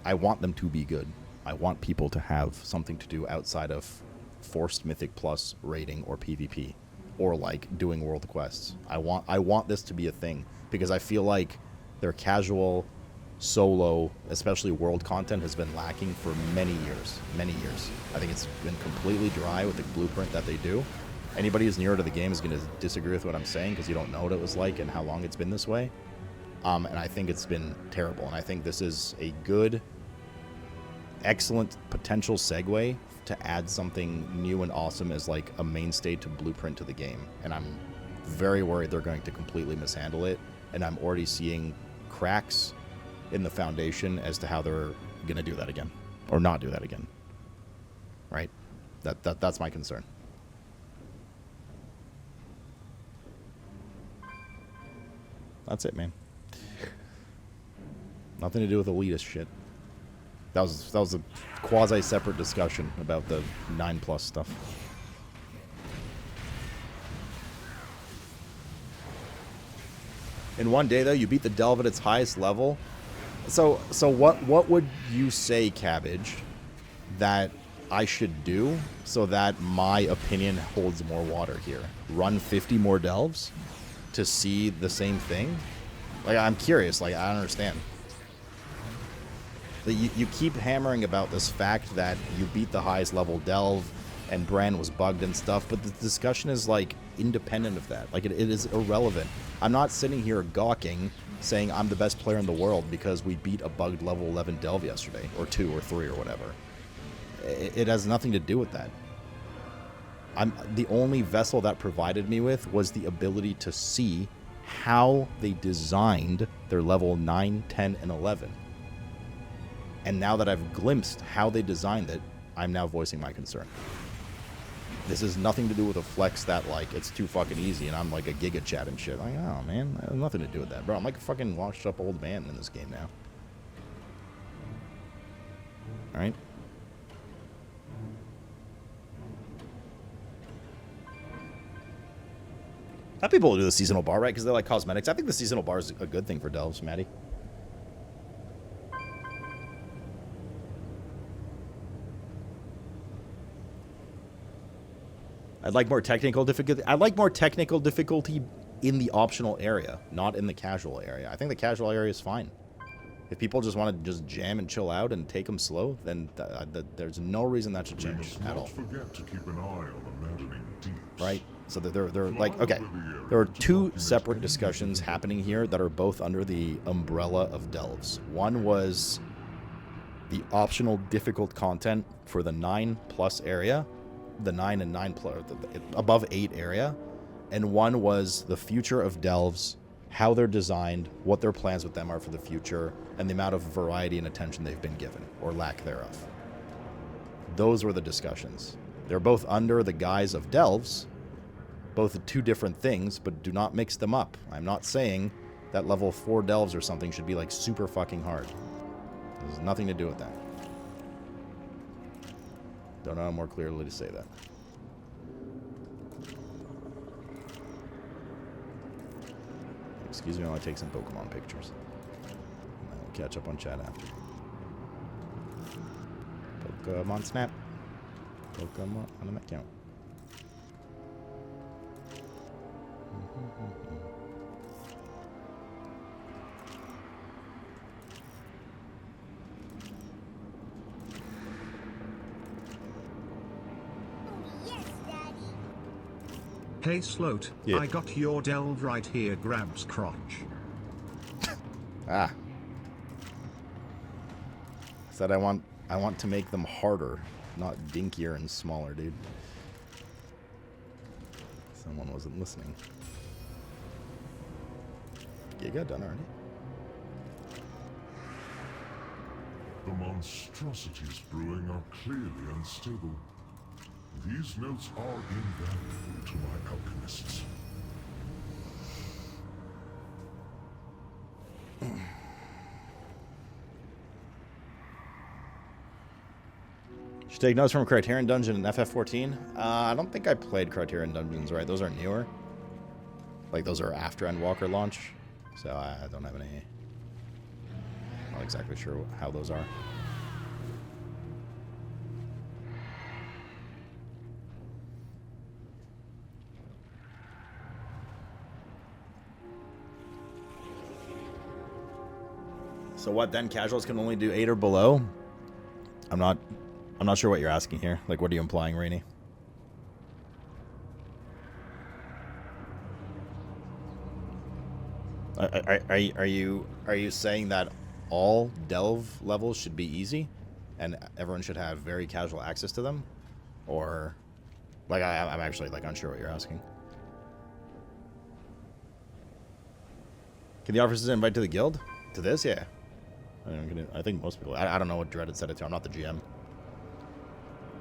I want them to be good. I want people to have something to do outside of forced Mythic Plus raiding or PvP or like doing world quests. I want this to be a thing because I feel like their casual solo, especially world content, has been lacking for many years. Many years. I think it's been completely dry with the blueprint that they do. Anybody who's nearer to the game is going to disagree with what I'm saying because you don't know what it was like and how long it's been this way. And I think it's been terrible. And I think this is a good, excellent potential segue to add something new and awesome as like a mainstay to blueprint to the game. And I'm very worried they're going to completely mishandle it. And I'm already seeing cracks in the foundation as to how they're going to do that again or not do that again. Right? That's my concern. That's it, man. Nothing to do with elitist shit. That was a quasi-separate discussion about the 9+ stuff. In one day, though, you beat the Delve at its highest level. So what would you say, Cabbage, that I should do so that my opinion holds more water here? Run 50 more Delves to see the same thing? Like, I'm curious. Like, I don't understand. You keep hammering about this fact that you beat the highest level Delve and Bran was bugged and stuff, but the discussion is, like, independent of that. Like, it is irrelevant. I'm not sitting here gawking saying I'm the best player in the world because we beat a bugged level 11 Delve yesterday, or 2 or 3 or whatever. It has nothing to do with that. The only vessel that provided me with was the ability to see how they designed their level 9, 10, and 11. And now that I've glimpsed how they designed it, I'm now voicing my concern. This has nothing to do with a flex that, like, it's too fucking easy and I'm like a giga chat and shit. Like, oh, man, that has nothing to do with that. Bro, I'm like a fucking washed up old man in this game now. Alright? Not people who do the seasonal bar, right? Because they're like cosmetics. I think the seasonal bar is a good thing for Delves, Maddie. I'd like more technical difficulty. I'd like more technical difficulty in the optional area, not in the casual area. I think the casual area is fine. If people just want to just jam and chill out and take them slow, then there's no reason that should change at all. Forget to keep an eye on the maddening deeps. Right? So they're like, okay, there are two separate discussions happening here that are both under the umbrella of Delves. One was the optional difficult content for the 9+ area, the 9 and 9+, above 8 area, and one was the future of Delves, how they're designed, what their plans with them are for the future, and the amount of variety and attention they've been given, or lack thereof. Those were the discussions. They're both under the guise of Delves, both two different things, but do not mix them up. I'm not saying that level 4 Delves or something should be like super fucking hard. There's nothing to do with that. Don't know how more clearly to say that. Excuse me while I take some Pokemon pictures. And I'll catch up on chat after. Pokemon Snap. Pokemon on an account. Hey Sloot, yeah. I got your delve right here, grabs crotch. Ah. Said I want to make them harder, not dinkier and smaller, dude. Someone wasn't listening. Giga done already? The monstrosities brewing are clearly unstable. These notes are invaluable to my alchemists. Should take notes from Criterion Dungeon and FF14. I don't think I played Criterion Dungeons, right? Those are newer. Like, those are after Endwalker launch. So I don't have any, like, exactly sure how those are. So what then? Casuals can only do 8 or below? I'm not sure what you're asking here. Like, what are you implying, Rainey? Are you saying that all delve levels should be easy, and everyone should have very casual access to them, or like I'm actually like unsure what you're asking. Can the officers invite to the guild? To this, yeah. I think most people. I don't know what Dreaded set it to. I'm not the GM,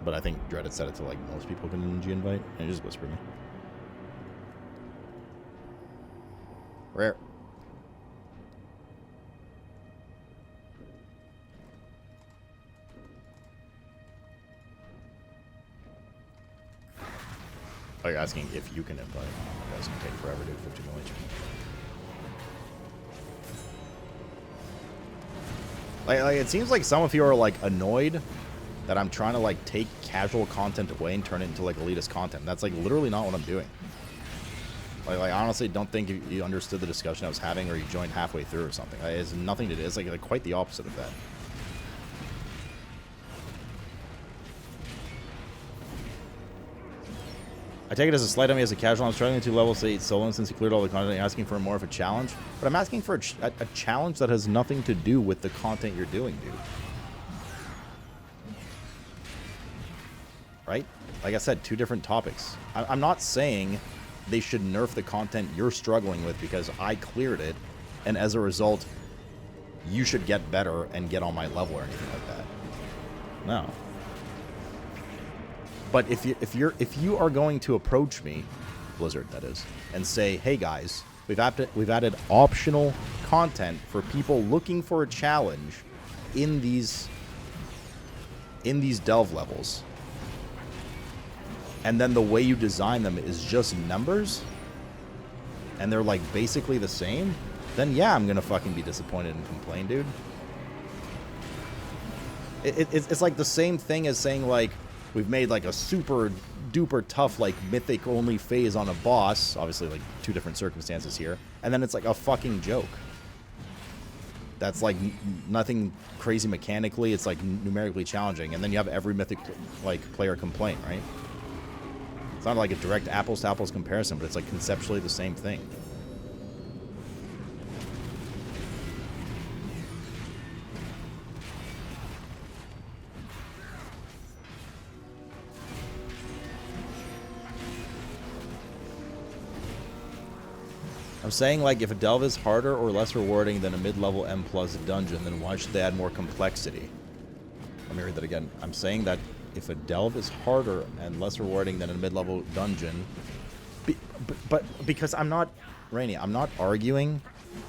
but I think Dreaded set it to like most people can G-invite. And just whisper me. Rare. Oh, you're asking if you can invite. That's gonna take forever, dude. 15 minutes. Like, it seems like some of you are like annoyed that I'm trying to like take casual content away and turn it into like elitist content. That's like literally not what I'm doing. Like I honestly don't think you understood the discussion I was having, or you joined halfway through or something. It has nothing to do. It's like quite the opposite of that. I take it as a slight on me as a casual. I'm struggling to level 8 solo since you cleared all the content. You're asking for more of a challenge. But I'm asking for a challenge that has nothing to do with the content you're doing, dude. Right? Like I said, 2 different topics. I'm not saying they should nerf the content you're struggling with because I cleared it, and as a result, you should get better and get on my level or anything like that. No. But if you are going to approach me, Blizzard that is, and say, hey guys, we've added optional content for people looking for a challenge in these delve levels, and then the way you design them is just numbers, and they're like basically the same, then yeah, I'm gonna fucking be disappointed and complain, dude. It's like the same thing as saying like, we've made like a super duper tough like mythic only phase on a boss, obviously like 2 different circumstances here, and then it's like a fucking joke. That's like nothing crazy mechanically, it's like numerically challenging, and then you have every mythic like player complain, right? It's not like a direct apples to apples comparison, but it's like conceptually the same thing. I'm saying, like, if a delve is harder or less rewarding than a mid-level M+ dungeon, then why should they add more complexity? Let me read that again. I'm saying that if a delve is harder and less rewarding than a mid-level dungeon, but because I'm not, Rainey, I'm not arguing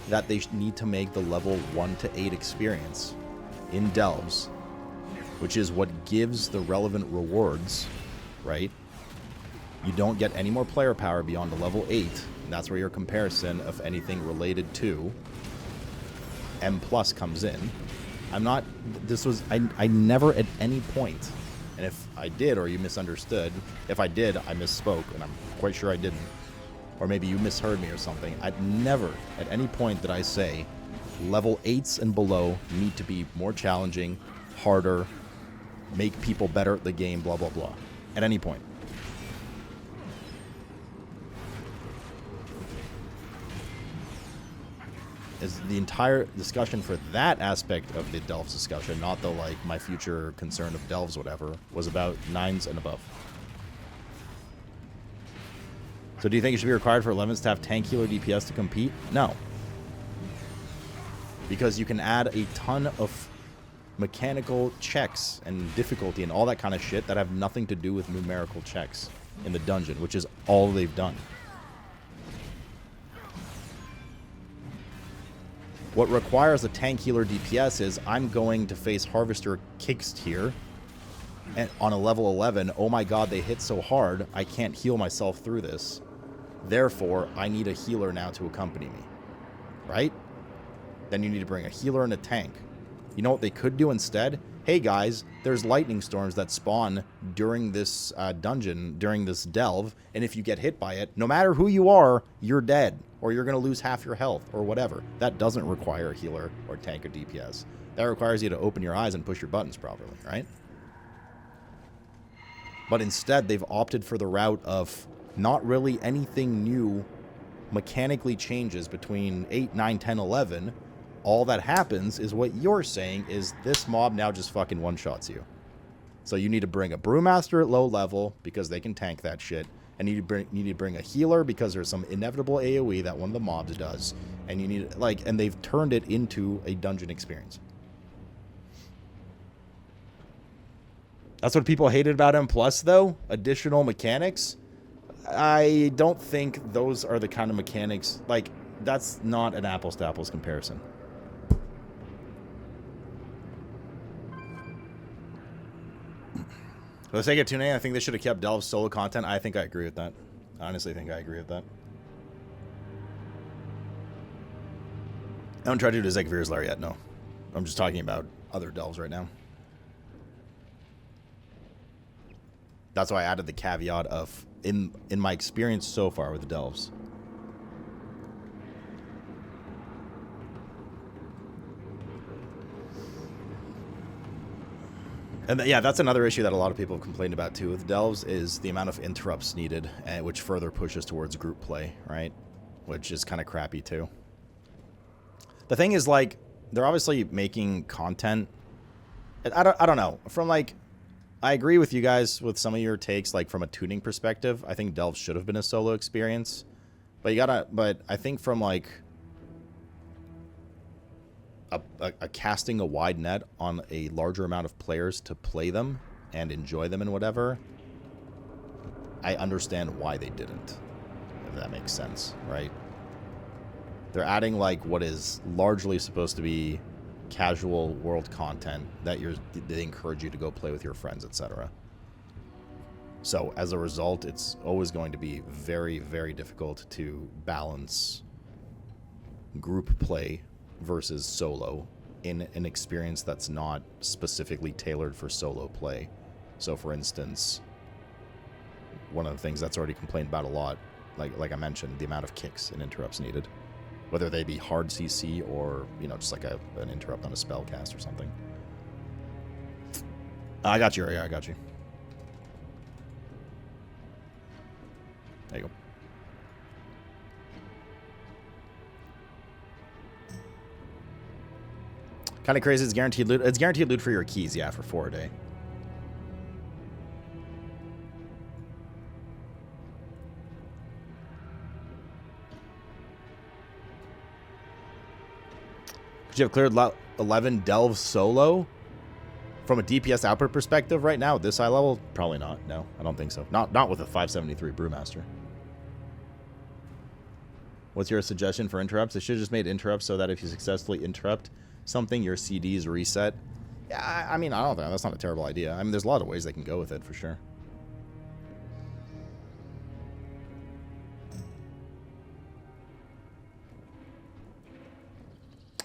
that they need to make the level 1 to 8 experience in delves, which is what gives the relevant rewards, right? You don't get any more player power beyond the level 8. That's where your comparison of anything related to M+ comes in. I'm not, this was, I never at any point, and if I did or you misunderstood, if I did, I misspoke, and I'm quite sure I didn't, or maybe you misheard me or something. I'd never at any point did I say level 8s and below need to be more challenging, harder, make people better at the game, blah, blah, blah, at any point. Is the entire discussion for that aspect of the delves discussion, not the like my future concern of delves, whatever, was about 9s and above. So do you think it should be required for 11s to have tank healer DPS to compete? No. Because you can add a ton of mechanical checks and difficulty and all that kind of shit that have nothing to do with numerical checks in the dungeon, which is all they've done. What requires a tank healer DPS is I'm going to face Harvester Kikst here, and on a level 11, oh my god, they hit so hard, I can't heal myself through this. Therefore, I need a healer now to accompany me. Right? Then you need to bring a healer and a tank. You know what they could do instead? Hey guys, there's lightning storms that spawn during this dungeon, during this delve, and if you get hit by it, no matter who you are, you're dead, or you're going to lose half your health, or whatever. That doesn't require a healer or tank or DPS. That requires you to open your eyes and push your buttons properly, right? But instead, they've opted for the route of not really anything new mechanically changes between 8, 9, 10, 11. All that happens is what you're saying is this mob now just fucking one-shots you. So you need to bring a Brewmaster at low level because they can tank that shit. And you need to bring a healer because there's some inevitable AoE that one of the mobs does. And you need, like, and they've turned it into a dungeon experience. That's what people hated about M+, though. Additional mechanics. I don't think those are the kind of mechanics, like, that's not an apples-to-apples comparison. For the sake of tuning, I think they should have kept Delve's solo content. I think I agree with that. I honestly think I agree with that. I haven't tried to do the Zegvir's Lair yet, no. I'm just talking about other Delves right now. That's why I added the caveat of, in my experience so far with the Delves. And yeah, that's another issue that a lot of people have complained about too with Delves is the amount of interrupts needed, which further pushes towards group play, right? Which is kind of crappy too. The thing is, like, they're obviously making content. I don't know. From, like, I agree with you guys with some of your takes, like, from a tuning perspective. I think Delves should have been a solo experience. But I think from, like, a casting a wide net on a larger amount of players to play them and enjoy them and whatever, I understand why they didn't, if that makes sense, right? They're adding, like, what is largely supposed to be casual world content that they encourage you to go play with your friends, etc. So as a result, it's always going to be very, very difficult to balance group play versus solo in an experience that's not specifically tailored for solo play. So for instance, one of the things that's already complained about a lot, like I mentioned, the amount of kicks and interrupts needed, whether they be hard CC or, you know, just like an interrupt on a spell cast or something. I got you, yeah, I got you. There you go. Kind of crazy. It's guaranteed loot. It's guaranteed loot for your keys, yeah, for 4 a day. Could you have cleared 11 Delve solo? From a DPS output perspective right now at this high level? Probably not. No, I don't think so. Not with a 573 Brewmaster. What's your suggestion for interrupts? They should have just made interrupts so that if you successfully interrupt something, your CDs reset. Yeah, I mean, I don't think that's not a terrible idea. I mean, there's a lot of ways they can go with it for sure.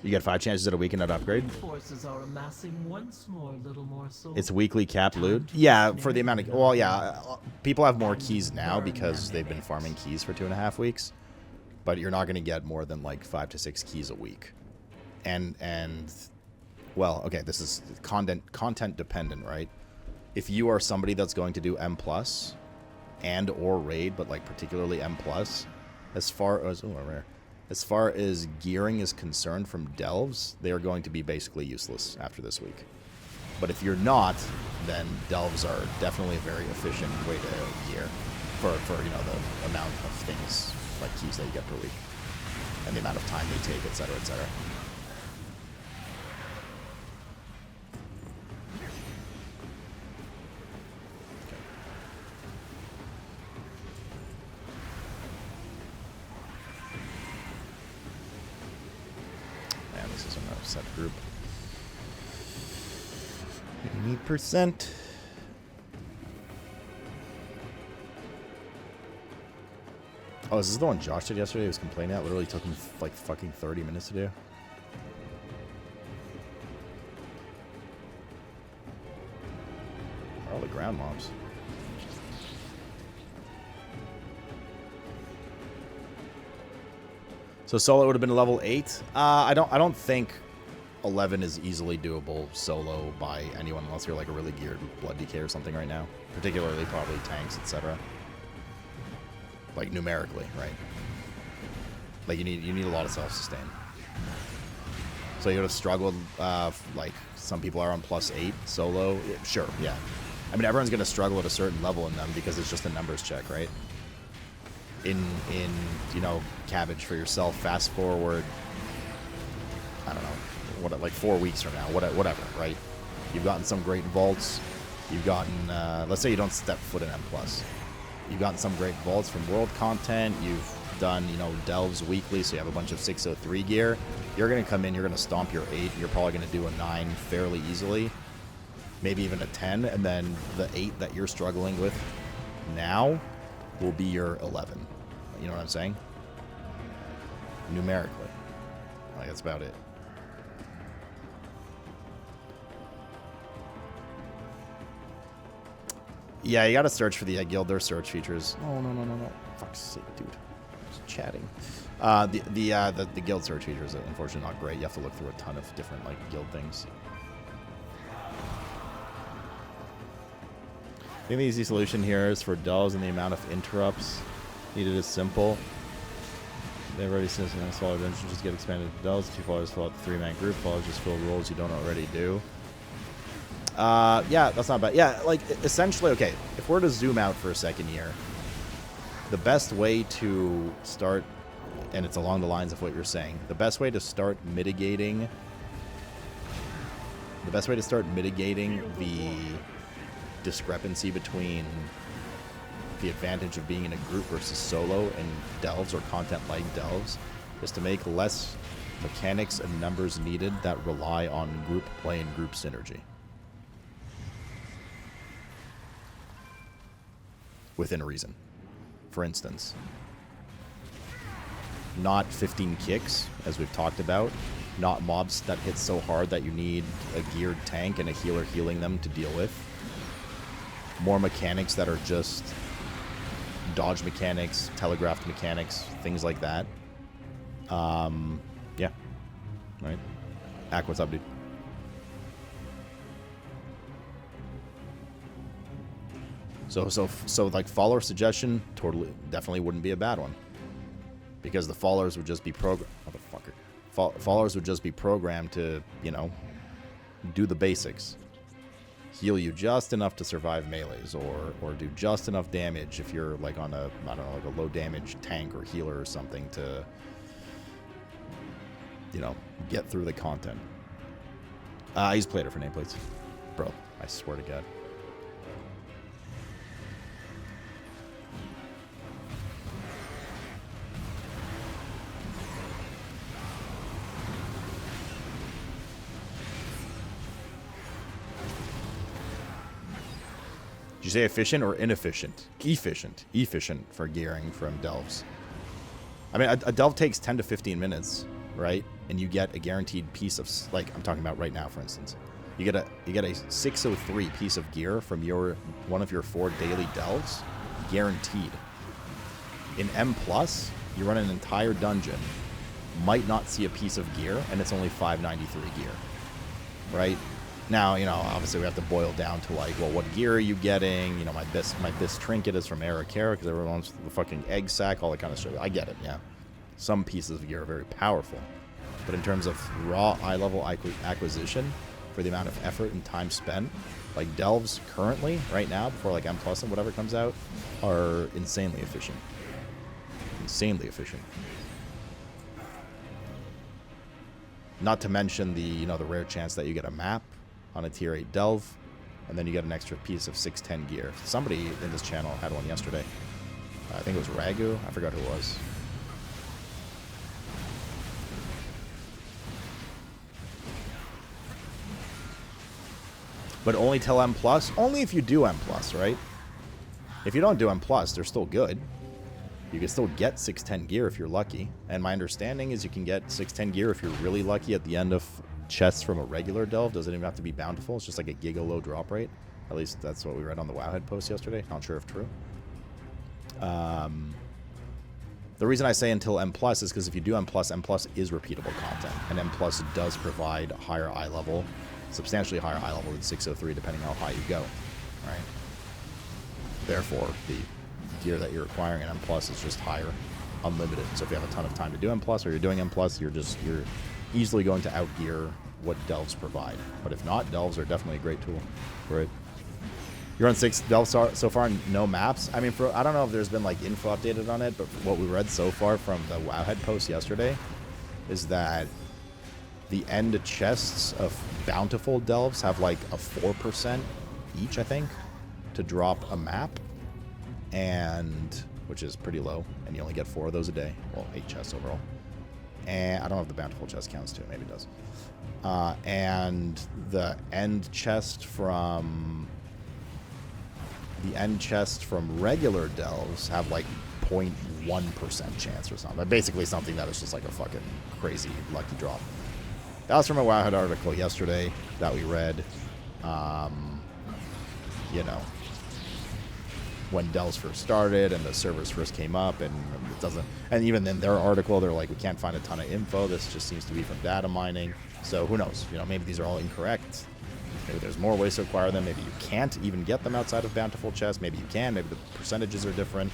You get 5 chances at a weekend at upgrade. Forces are amassing once more, little more so. It's weekly cap loot. Yeah, for the amount of, well, yeah, people have more keys now because they've been farming keys for 2.5 weeks. But you're not going to get more than like 5 to 6 keys a week. And well, okay, this is content dependent, right? If you are somebody that's going to do M+ and or raid, but like particularly M+, as far as gearing is concerned from Delves, they are going to be basically useless after this week. But if you're not, then Delves are definitely a very efficient way to gear for you know, the amount of things like keys that you get per week and the amount of time they take, etc., etc. Man, this is an upset group. 80%. Oh, is this the one Josh did yesterday? He was complaining that literally took him like fucking 30 minutes to do. All the ground mobs. So solo would have been level 8. I don't think 11 is easily doable solo by anyone unless you're like a really geared blood decay or something right now. Particularly probably tanks, etc. Like numerically, right? Like you need a lot of self-sustain. So you would have struggled, like some people are on +8 solo. Yeah, sure, yeah. I mean, everyone's going to struggle at a certain level in them because it's just a numbers check, right? In you know, cabbage for yourself, fast forward, I don't know, what, like 4 weeks from now, whatever, right? You've gotten some great vaults. You've gotten, let's say you don't step foot in M+. You've gotten some great vaults from world content. You've done, you know, delves weekly, so you have a bunch of 603 gear. You're going to come in, you're going to stomp your 8, you're probably going to do a 9 fairly easily, maybe even a 10, and then the 8 that you're struggling with now will be your 11. You know what I'm saying? Numerically. Like, that's about it. Yeah, you gotta search for the guild, their search features. Oh, no. Fuck's sake, dude. Just chatting. The guild search features are unfortunately not great. You have to look through a ton of different, like, guild things. I think the easy solution here is for delves, and the amount of interrupts needed is simple. They've already seen some smaller dimensions, just get expanded to delves. If you followers fill out the 3-man group, followers just fill roles you don't already do. Yeah, that's not bad. Yeah, like, essentially, okay, if we're to zoom out for a second here, the best way to start, and it's along the lines of what you're saying, the best way to start mitigating the discrepancy between the advantage of being in a group versus solo and delves or content like delves is to make less mechanics and numbers needed that rely on group play and group synergy. Within reason. For instance, not 15 kicks, as we've talked about, not mobs that hit so hard that you need a geared tank and a healer healing them to deal with. More mechanics that are just dodge mechanics, telegraphed mechanics, things like that. Yeah. Right. Ack, what's up, dude? So like follower suggestion, definitely wouldn't be a bad one, because the followers would just be followers would just be programmed to, you know, do the basics, heal you just enough to survive melees, or do just enough damage if you're like on a, I don't know, like a low damage tank or healer or something to, you know, get through the content. I use Plater for nameplates, bro. I swear to God. Did you say efficient or inefficient? Efficient. Efficient for gearing from delves. I mean, a delve takes 10 to 15 minutes, right? And you get a guaranteed piece of, like I'm talking about right now, for instance. You get a 603 piece of gear from one of your 4 daily delves, guaranteed. In M+, you run an entire dungeon, might not see a piece of gear, and it's only 593 gear, right? Now, you know, obviously we have to boil down to like, well, what gear are you getting? You know, my best trinket is from Azj-Kahet because everyone wants the fucking egg sack, all that kind of shit. I get it, yeah. Some pieces of gear are very powerful, but in terms of raw eye-level acquisition, for the amount of effort and time spent, like delves currently, right now, before like M+ and whatever comes out, are insanely efficient. Insanely efficient. Not to mention the, you know, the rare chance that you get a map on a tier 8 delve, and then you get an extra piece of 610 gear. Somebody in this channel had one yesterday. I think it was Ragu. I forgot who it was. But only till M+? Only if you do M+, right? If you don't do M+, they're still good. You can still get 610 gear if you're lucky. And my understanding is you can get 610 gear if you're really lucky at the end of chests from a regular delve. Doesn't even have to be bountiful. It's just like a giga low drop rate. At least that's what we read on the Wowhead post yesterday. Not sure if true. The reason I say until M+ is because if you do M+ is repeatable content. And M+ does provide higher eye level, substantially higher eye level than 603, depending how high you go. Right? Therefore, the gear that you're acquiring in M+ is just higher, unlimited. So if you have a ton of time to do M+, or you're doing M+, you're easily going to outgear what delves provide. But if not, delves are definitely a great tool for it. You're on 6 delves so far, no maps. I mean, I don't know if there's been like info updated on it, but what we read so far from the Wowhead post yesterday is that the end chests of bountiful delves have like a 4% each, I think, to drop a map, and which is pretty low, and you only get 4 of those a day. Well, 8 chests overall. And I don't know if the bountiful chest counts too. Maybe it does. And the end chest from regular delves have like 0.1% chance or something. Basically something that is just like a fucking crazy lucky drop. That was from a Wowhead article yesterday that we read. You know, when delves first started and the servers first came up, and it doesn't, and even in their article they're like, we can't find a ton of info, this just seems to be from data mining. So who knows, you know, maybe these are all incorrect, maybe there's more ways to acquire them, maybe you can't even get them outside of bountiful chests, maybe you can, maybe the percentages are different.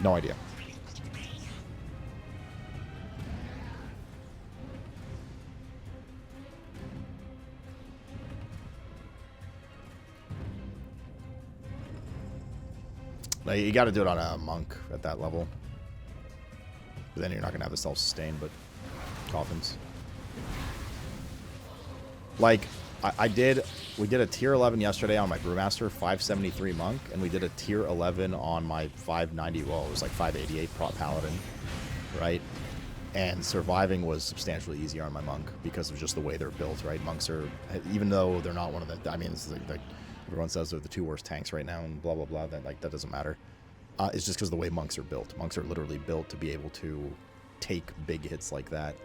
No idea. Like, you got to do it on a monk at that level. But then you're not going to have the self-sustain, but coffins. Like, we did a tier 11 yesterday on my Brewmaster 573 monk, and we did a tier 11 on my 590, well, it was like 588 prop paladin, right? And surviving was substantially easier on my monk because of just the way they're built, right? Monks are, even though they're not one of the, I mean, this is like everyone says they're the 2 worst tanks right now and blah, blah, blah. That doesn't matter. It's just because the way monks are built. Monks are literally built to be able to take big hits like that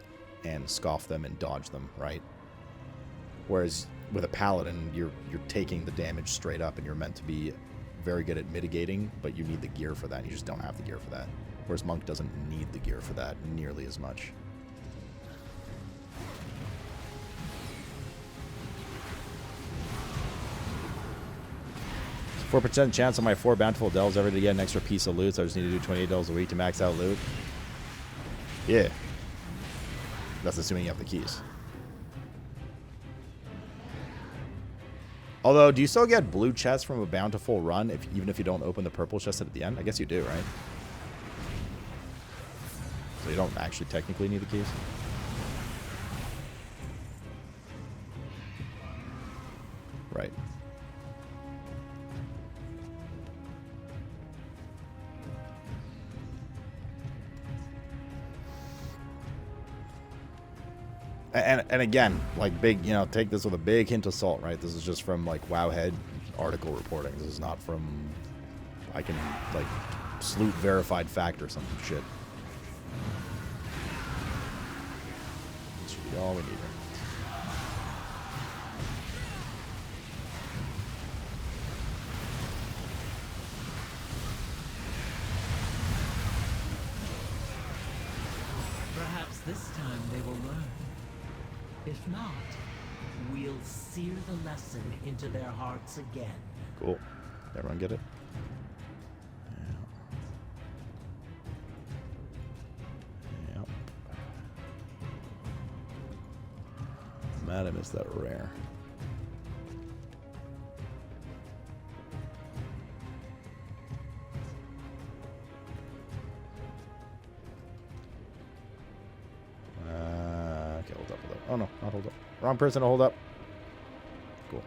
and scoff them and dodge them, right? Whereas with a paladin, you're taking the damage straight up and you're meant to be very good at mitigating, but you need the gear for that. And you just don't have the gear for that. Whereas monk doesn't need the gear for that nearly as much. 4% chance on my 4 bountiful delves ever to get an extra piece of loot, so I just need to do 28 delves a week to max out loot. Yeah. That's assuming you have the keys. Although, do you still get blue chests from a bountiful run even if you don't open the purple chest at the end? I guess you do, right? So you don't actually technically need the keys? Right. And again, like big, you know, take this with a big hint of salt, right? This is just from like Wowhead article reporting. This is not from, I can like Sloot verified fact or some shit. This should be all we need. Perhaps this time they will learn. If not, we'll sear the lesson into their hearts again. Cool. Everyone get it? Yeah. Yep. Madam, is that rare? Okay, hold up. Oh no, not hold up. Wrong person to hold up. Cool.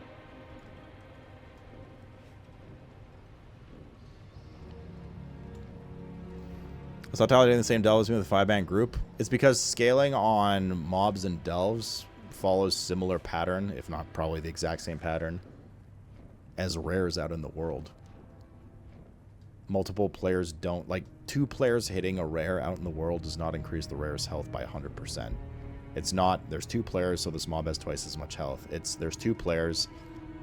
So Tyler doing the same delves with a 5-man group. It's because scaling on mobs and delves follows similar pattern, if not probably the exact same pattern, as rares out in the world. Multiple players don't, like 2 players hitting a rare out in the world does not increase the rare's health by 100%. It's not, there's 2 players, so this mob has twice as much health. It's, there's 2 players,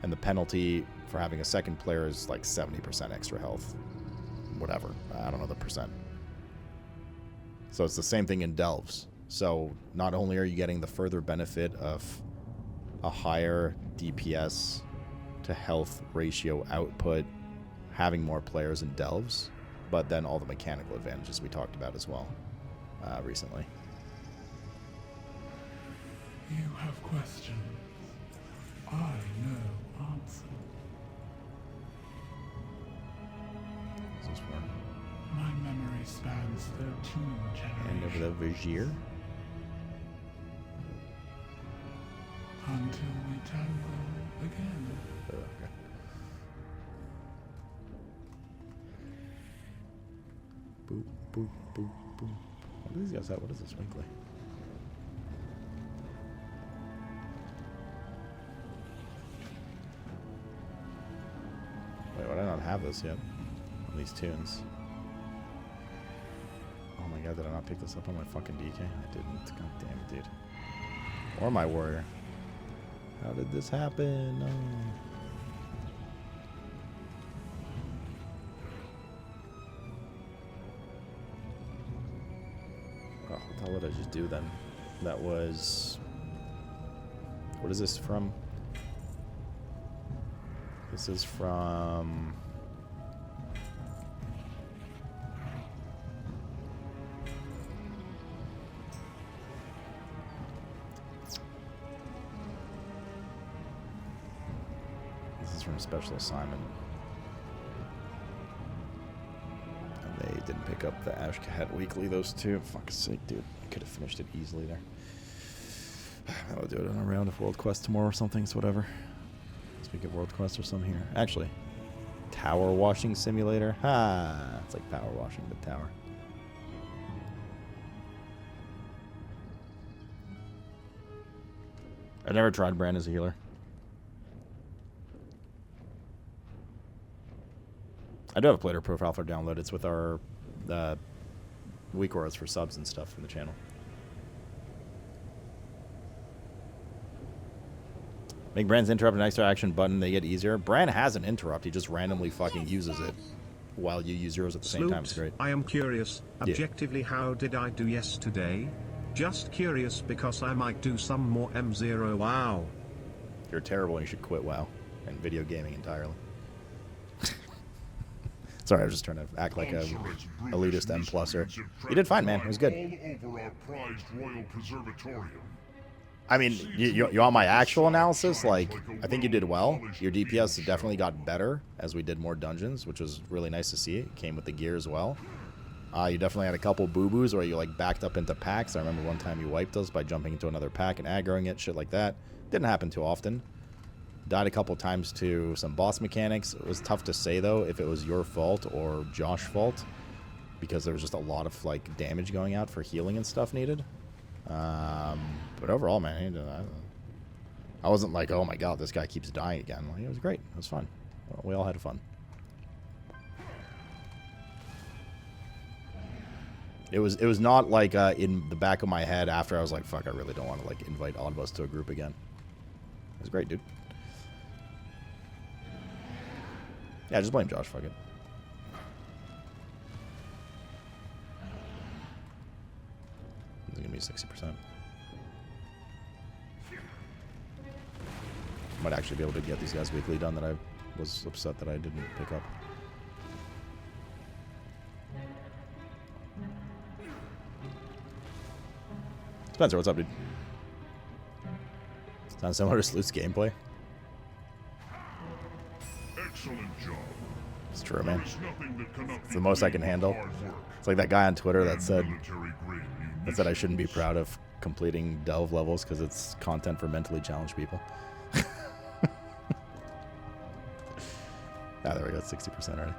And the penalty for having a second player is like 70% extra health. Whatever. I don't know the percent. So it's the same thing in delves. So not only are you getting the further benefit of a higher DPS to health ratio output, having more players in delves, but then all the mechanical advantages we talked about as well recently. You have questions. I know answers. What's this for? My memory spans 13 And generations. over the Vizier. Until we tangle again. Oh, okay. Boop, boop, boop, boop. What do these guys have? What is this, Winkley? Wait, why do I not have this yet? On these tunes. Oh my god, did I not pick this up on my fucking DK? I didn't. God damn it, dude. Or my warrior. How did this happen? No. Oh, what the hell did I just do then? That was... What is this from? This is from... This is from Special Assignment. And they didn't pick up the Azj-Kahet weekly, those two. Fuck's sake, dude. I could have finished it easily there. I'll do it on a round of World Quest tomorrow or something, so whatever. Speaking of World Quest or some here. Actually, Tower Washing Simulator. Ha! It's like power washing, but tower. I never tried Brand as a healer. I do have a player profile for download. It's with our week orders for subs and stuff from the channel. Make Brand's interrupt an extra action button, they get easier. Brand has an interrupt, he just randomly fucking uses it while you use yours at the same time. It's great. I am curious, Yeah. objectively, how did I do yesterday? Just curious because I might do some more M0. Wow. You're terrible and you should quit WoW and video gaming entirely. Sorry, I was just trying to act like a elitist M+er. You did fine, man. It was good. All over our prized royal preservatorium. I mean, you want my actual analysis? Like, I think you did well. Your DPS definitely got better as we did more dungeons, which was really nice to see. It came with the gear as well. You definitely had a couple boo-boos where you, like, backed up into packs. I remember one time you wiped us by jumping into another pack and aggroing it, shit like that. Didn't happen too often. Died a couple times to some boss mechanics. It was tough to say, though, if it was your fault or Josh's fault, because there was just a lot of, like, damage going out for healing and stuff needed. But overall, man, I wasn't like, oh my god, this guy keeps dying again. Like, it was great. It was fun. We all had fun. It was not like in the back of my head after I was like, fuck, I really don't want to like invite all of us to a group again. It was great, dude. Yeah, just blame Josh. Fuck it. It's gonna be 60%. Might actually be able to get these guys weekly done that I was upset that I didn't pick up. Spencer, what's up, dude? Sounds similar to Sloot's gameplay. Excellent job. It's true, man. There is nothing that cannot It's be the most I blamed can for handle. hard work It's like that guy on Twitter that and said military-grade I shouldn't be proud of completing delve levels because it's content for mentally challenged people. Ah, there we go, 60% already.